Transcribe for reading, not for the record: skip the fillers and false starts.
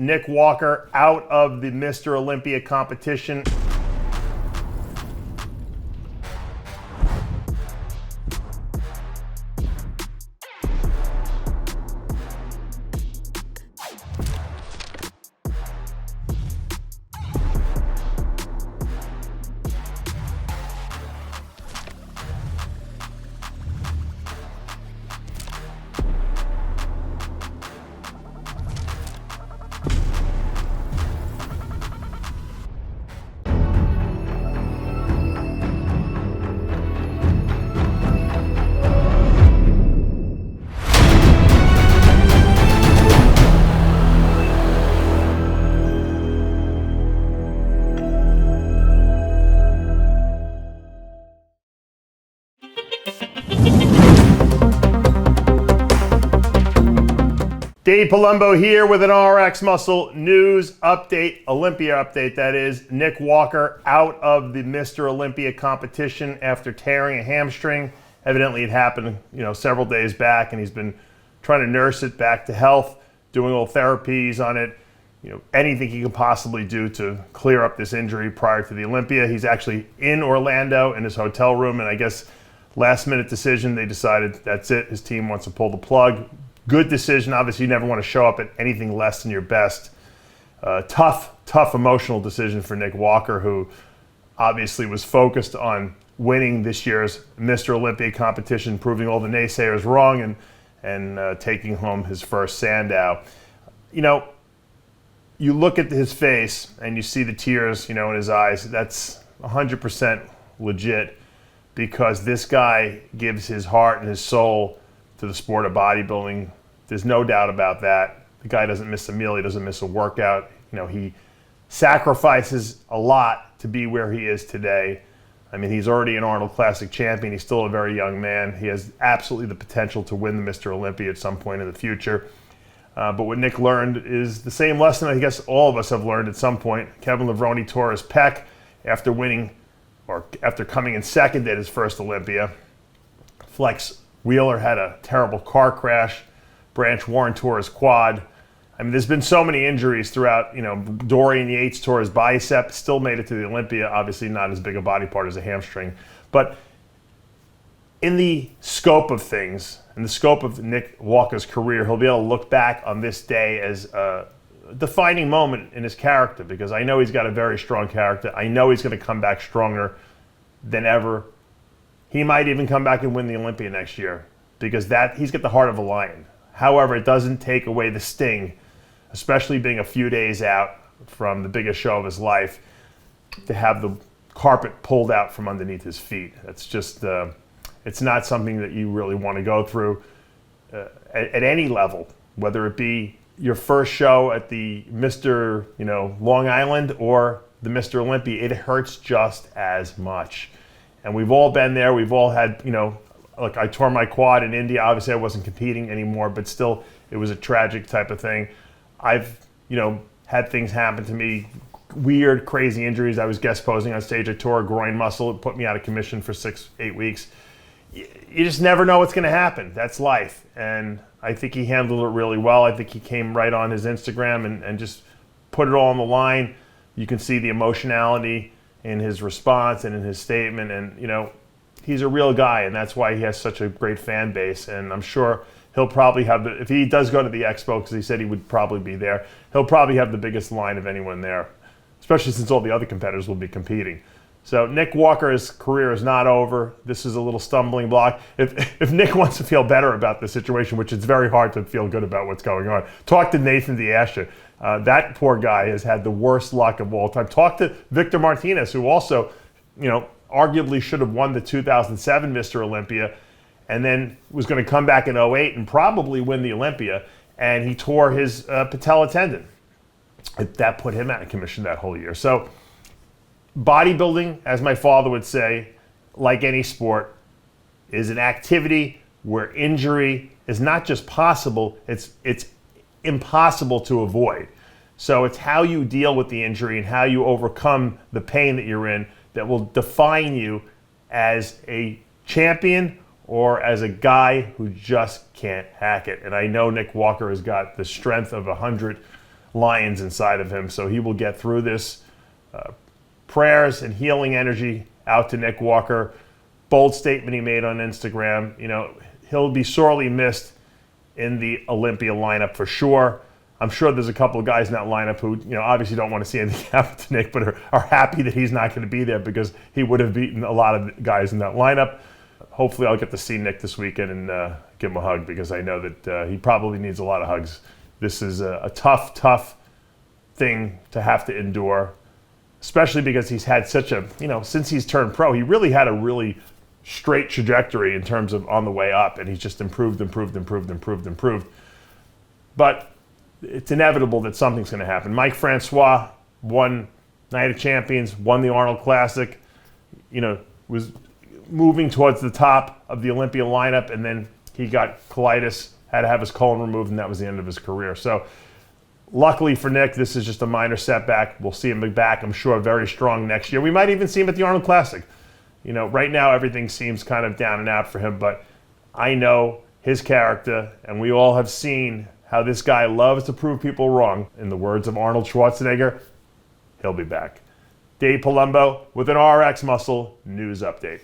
Nick Walker out of the Mr. Olympia competition. Dave Palumbo here with an RX Muscle news update, Olympia update that is. Nick Walker out of the Mr. Olympia competition after tearing a hamstring. Evidently it happened, several days back, and he's been trying to nurse it back to health, doing all therapies on it, anything he can possibly do to clear up this injury prior to the Olympia. He's actually in Orlando in his hotel room, and I guess last minute decision, they decided that's it. His team wants to pull the plug. Good decision. Obviously, you never want to show up at anything less than your best. Tough emotional decision for Nick Walker, who obviously was focused on winning this year's Mr. Olympia competition, proving all the naysayers wrong, and taking home his first Sandow. You look at his face and you see the tears, in his eyes. That's 100% legit, because this guy gives his heart and his soul to the sport of bodybuilding. There's no doubt about that. The guy doesn't miss a meal. He doesn't miss a workout. He sacrifices a lot to be where he is today. I mean, he's already an Arnold Classic champion. He's still a very young man. He has absolutely the potential to win the Mr. Olympia at some point in the future. But what Nick learned is the same lesson I guess all of us have learned at some point. Kevin Levrone tore his pec after coming in second at his first Olympia. Flex Wheeler had a terrible car crash. Branch Warren tore his quad. I mean, there's been so many injuries throughout. Dorian Yates tore his bicep, still made it to the Olympia. Obviously not as big a body part as a hamstring. But in the scope of things, in the scope of Nick Walker's career, he'll be able to look back on this day as a defining moment in his character, because I know he's got a very strong character. I know he's going to come back stronger than ever. He might even come back and win the Olympia next year, because he's got the heart of a lion. However, it doesn't take away the sting, especially being a few days out from the biggest show of his life, to have the carpet pulled out from underneath his feet. That's just, it's not something that you really want to go through at any level, whether it be your first show at the Mr. Long Island or the Mr. Olympia. It hurts just as much. And we've all been there. We've all had, like I tore my quad in India. Obviously, I wasn't competing anymore, but still, it was a tragic type of thing. I've, had things happen to me, weird, crazy injuries. I was guest posing on stage. I tore a groin muscle. It put me out of commission for 6-8 weeks. You just never know what's going to happen. That's life. And I think he handled it really well. I think he came right on his Instagram and just put it all on the line. You can see the emotionality in his response and in his statement, and he's a real guy, and that's why he has such a great fan base. And I'm sure he'll probably have if he does go to the expo, because he said he would probably be there, he'll probably have the biggest line of anyone there, especially since all the other competitors will be competing. So Nick Walker's career is not over. This is a little stumbling block. If Nick wants to feel better about the situation, which it's very hard to feel good about what's going on, talk to Nathan DeAsha. That poor guy has had the worst luck of all time. Talk to Victor Martinez, who also, arguably should have won the 2007 Mr. Olympia, and then was going to come back in 2008 and probably win the Olympia, and he tore his patella tendon. That put him out of commission that whole year. So bodybuilding, as my father would say, like any sport, is an activity where injury is not just possible, it's impossible to avoid. So it's how you deal with the injury and how you overcome the pain that you're in that will define you as a champion or as a guy who just can't hack it. And I know Nick Walker has got the strength of 100 lions inside of him. So he will get through this. Prayers and healing energy out to Nick Walker. Bold statement he made on Instagram. You know, he'll be sorely missed in the Olympia lineup for sure. I'm sure there's a couple of guys in that lineup who, you know, obviously don't want to see anything happen to Nick, but are happy that he's not going to be there because he would have beaten a lot of guys in that lineup. Hopefully I'll get to see Nick this weekend and give him a hug, because I know that he probably needs a lot of hugs. This is a tough thing to have to endure, especially because he's had such a, you know, since he's turned pro, he really had a really straight trajectory in terms of on the way up, and he's just improved. But it's inevitable that something's going to happen. Mike Francois won Night of Champions, won the Arnold Classic, you know, was moving towards the top of the Olympia lineup, and then he got colitis, had to have his colon removed, and that was the end of his career. So luckily for Nick, this is just a minor setback. We'll see him back, I'm sure, very strong next year. We might even see him at the Arnold Classic. You know, right now everything seems kind of down and out for him, but I know his character, and we all have seen how this guy loves to prove people wrong. In the words of Arnold Schwarzenegger, he'll be back. Dave Palumbo with an RX Muscle News Update.